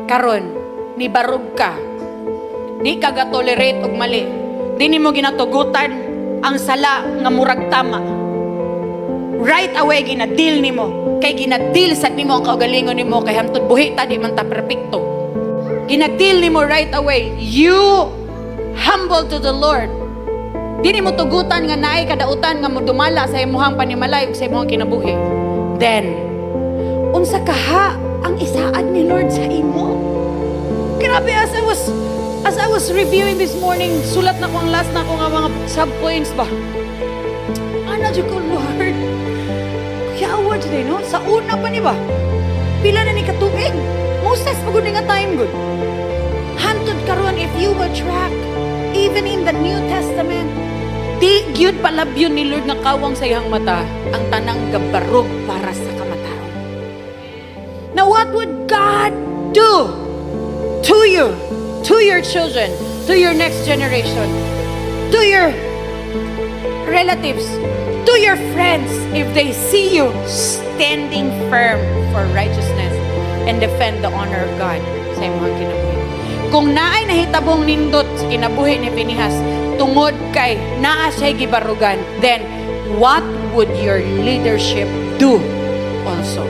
karon ni barug ka, di ka ga-tolerate og mali, di nimo ginatugutan ang sala nga murag tama, right away ginadil nimo, kay ginadil sad nimo ang kaugalingon nimo, kay hangtod buhi ta di man ta perpekto, ginadil nimo right away, you humble to the Lord. Di nimo tugutan nga naay kadautan nga modumala sa imuhang panimalay ug sa imuhang kinabuhi. Then unsa kaha ang isaad ni Lord sa imo? Grabe, as I was reviewing this morning, sulat na ko ang last na ko nga mga sub-points ba. Ano dyan ko, Lord? Kaya award today, no? Sa una pa ni ba? Pila na ni katuig. Moses, pagod nga time good. Hantod karon if you will track, even in the New Testament, di gyud palabyon ni Lord nga kawang sa iyang mata ang tanang gabarog para sa kamataron. Now what would God do to you, to your children, to your next generation, to your relatives, to your friends, if they see you standing firm for righteousness and defend the honor of God sa imong kinabuhi? Kung naay nahitabong nindot sa kinabuhi ni Pinihas tungod kay naa siya gibarugan, then what would your leadership do also?